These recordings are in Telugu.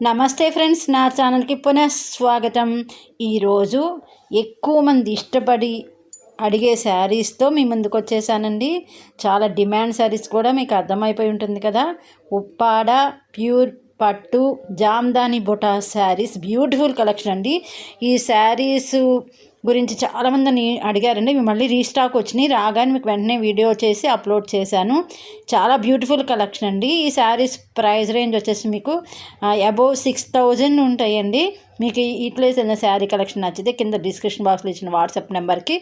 నమస్తే ఫ్రెండ్స్, నా ఛానల్కి పునః స్వాగతం. ఈరోజు ఎక్కువ మంది ఇష్టపడి అడిగే శారీస్తో మీ ముందుకు వచ్చేసానండి. చాలా డిమాండ్ శారీస్ కూడా మీకు అర్థమైపోయి ఉంటుంది కదా. ఉప్పాడ ప్యూర్ పట్టు జామ్దాని బుటా శారీస్ బ్యూటిఫుల్ కలెక్షన్ అండి. ఈ శారీస్ గురించి చాలామంది అడిగారండి. మళ్ళీ రీస్టాక్ వచ్చినాయి, రాగానే మీకు వెంటనే వీడియో చేసి అప్లోడ్ చేశాను. చాలా బ్యూటిఫుల్ కలెక్షన్ అండి. ఈ శారీస్ ప్రైస్ రేంజ్ వచ్చేసి మీకు అబోవ్ 6,000 ఉంటాయండి. మీకు ఇట్లా ఏదైనా శారీ కలెక్షన్ నచ్చితే కింద డిస్క్రిప్షన్ బాక్స్లో ఇచ్చిన వాట్సాప్ నెంబర్కి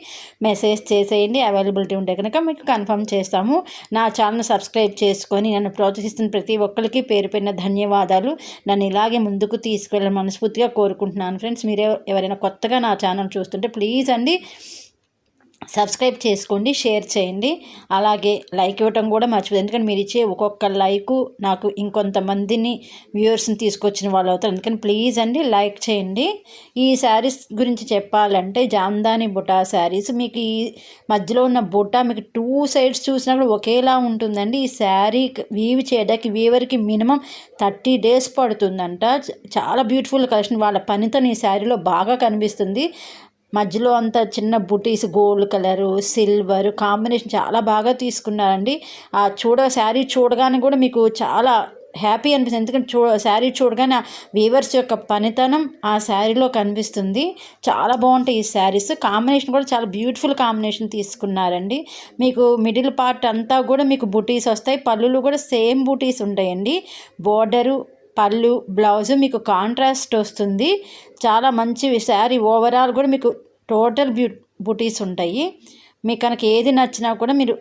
మెసేజ్ చేసేయండి. అవైలబిలిటీ ఉంటే కనుక మీకు కన్ఫర్మ్ చేస్తాము. నా ఛానల్ సబ్స్క్రైబ్ చేసుకొని నన్ను ప్రోత్సహిస్తున్న ప్రతి ఒక్కరికి పేరు పైన ధన్యవాదాలు. నన్ను ఇలాగే ముందుకు తీసుకెళ్ళాలని మనస్ఫూర్తిగా కోరుకుంటున్నాను ఫ్రెండ్స్. మీరే ఎవరైనా కొత్తగా నా ఛానల్ చూస్తుంటే ప్లీజ్ అండి సబ్స్క్రైబ్ చేసుకోండి, షేర్ చేయండి, అలాగే లైక్ ఇవ్వటం కూడా మర్చిపోదు. ఎందుకంటే మీరు ఇచ్చే ఒక్కొక్క లైకు నాకు ఇంకొంతమందిని వ్యూవర్స్ని తీసుకొచ్చిన వాళ్ళు అవుతారు. అందుకని ప్లీజ్ అండి లైక్ చేయండి. ఈ శారీస్ గురించి చెప్పాలంటే జామ్దాని బుటా శారీస్ మీకు ఈ మధ్యలో ఉన్న బుటా మీకు 2 సైడ్స్ చూసినప్పుడు ఒకేలా ఉంటుందండి. ఈ శారీ వీవ్ చేయడానికి వీవర్కి మినిమం 30 days పడుతుందంట. చాలా బ్యూటిఫుల్ కలెక్షన్. వాళ్ళ పనితో ఈ శారీలో బాగా కనిపిస్తుంది. మధ్యలో అంతా చిన్న బుటీస్ గోల్డ్ కలరు సిల్వర్ కాంబినేషన్ చాలా బాగా తీసుకున్నారండి. శారీ చూడగానే కూడా మీకు చాలా హ్యాపీ అనిపిస్తుంది. ఎందుకంటే శారీ చూడగానే వీవర్స్ యొక్క పనితనం ఆ శారీలో కనిపిస్తుంది. చాలా బాగుంటాయి ఈ శారీస్. కాంబినేషన్ కూడా చాలా బ్యూటిఫుల్ కాంబినేషన్ తీసుకున్నారండి. మీకు మిడిల్ పార్ట్ అంతా కూడా మీకు బుటీస్ వస్తాయి. పళ్ళులు కూడా సేమ్ బుటీస్ ఉంటాయండి. బోర్డరు పళ్ళు బ్లౌజు మీకు కాంట్రాస్ట్ వస్తుంది. చాలా మంచి శారీ. ఓవరాల్ కూడా మీకు టోటల్ బుటీస్ ఉంటాయి. మీకు కనుక ఏది నచ్చినా కూడా మీరు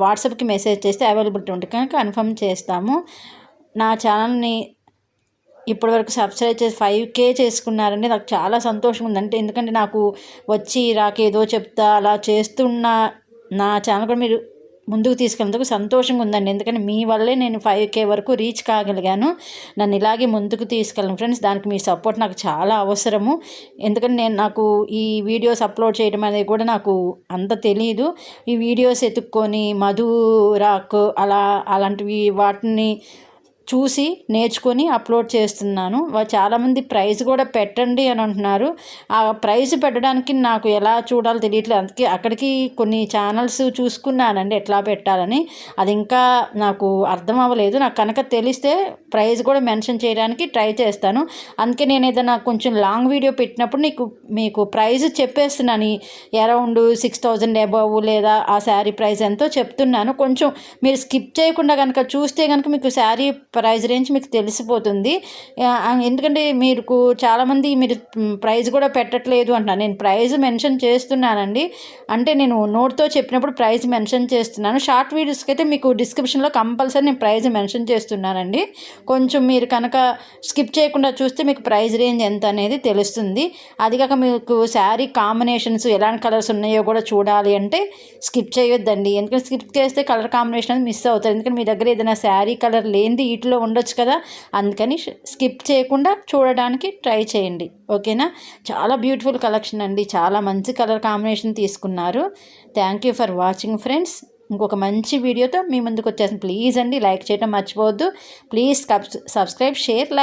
వాట్సాప్కి మెసేజ్ చేస్తే అవైలబిలిటీ ఉంటుంది కనుక కన్ఫర్మ్ చేస్తాము. నా ఛానల్ని ఇప్పటివరకు సబ్స్క్రైబ్ చేసి 5K చేసుకున్నారండి. నాకు చాలా సంతోషంగా ఉందంటే, ఎందుకంటే నాకు వచ్చి రాకేదో చెప్తా అలా చేస్తున్న నా ఛానల్ కూడా మీరు ముందుకు తీసుకెళ్ళేందుకు సంతోషంగా ఉందండి. ఎందుకంటే మీ వల్లే నేను 5K వరకు రీచ్ కాగలిగాను. నన్ను ఇలాగే ముందుకు తీసుకెళ్ళను ఫ్రెండ్స్. దానికి మీ సపోర్ట్ నాకు చాలా అవసరము. ఎందుకంటే నాకు ఈ వీడియోస్ అప్లోడ్ చేయడం అనేది కూడా నాకు అంత తెలియదు. ఈ వీడియోస్ ఎత్తుక్కొని మధు రాక్ అలాంటివి వాటిని చూసి నేర్చుకొని అప్లోడ్ చేస్తున్నాను. చాలామంది ప్రైజ్ కూడా పెట్టండి అని అంటున్నారు. ఆ ప్రైజ్ పెట్టడానికి నాకు ఎలా చూడాలో తెలియట్లేదు. అందుకే అక్కడికి కొన్ని ఛానల్స్ చూసుకున్నానండి ఎట్లా పెట్టాలని. అది ఇంకా నాకు అర్థం అవ్వలేదు. నాకు కనుక తెలిస్తే ప్రైజ్ కూడా మెన్షన్ చేయడానికి ట్రై చేస్తాను. అందుకే నేను ఏదైనా కొంచెం లాంగ్ వీడియో పెట్టినప్పుడు మీకు ప్రైజ్ చెప్పేస్తున్నాను. అరౌండ్ 6,000 అబవ్ లేదా ఆ శారీ ప్రైస్ ఎంతో చెప్తున్నాను. కొంచెం మీరు స్కిప్ చేయకుండా కనుక చూస్తే కనుక మీకు శారీ ప్రైస్ రేంజ్ మీకు తెలిసిపోతుంది. ఎందుకంటే మీకు చాలామంది మీరు ప్రైస్ కూడా పెట్టట్లేదు అంటున్నారు. నేను ప్రైస్ మెన్షన్ చేస్తున్నానండి. అంటే నేను నోట్తో చెప్పినప్పుడు ప్రైస్ మెన్షన్ చేస్తున్నాను. షార్ట్ వీడియోస్కి అయితే మీకు డిస్క్రిప్షన్లో కంపల్సరీ నేను ప్రైస్ మెన్షన్ చేస్తున్నానండి. కొంచెం మీరు కనుక స్కిప్ చేయకుండా చూస్తే మీకు ప్రైస్ రేంజ్ ఎంత అనేది తెలుస్తుంది. అది కాక మీకు శారీ కాంబినేషన్స్ ఎలాంటి కలర్స్ ఉన్నాయో కూడా చూడాలి అంటే స్కిప్ చేయొద్దండి. ఎందుకంటే స్కిప్ చేస్తే కలర్ కాంబినేషన్ అనేది మిస్ అవుతుంది. ఎందుకంటే మీ దగ్గర ఏదైనా శారీ కలర్ లేనిది వీటిలో ఉండొచ్చు కదా. అందుకని స్కిప్ చేయకుండా చూడడానికి ట్రై చేయండి, ఓకేనా. చాలా బ్యూటిఫుల్ కలెక్షన్ అండి. చాలా మంచి కలర్ కాంబినేషన్ తీసుకున్నారు. Thank you for watching friends. ఇంకొక మంచి వీడియోతో మీ ముందుకు వచ్చేసాను. ప్లీజ్ అండి లైక్ చేయడం మర్చిపోవద్దు. Please subscribe, share, like.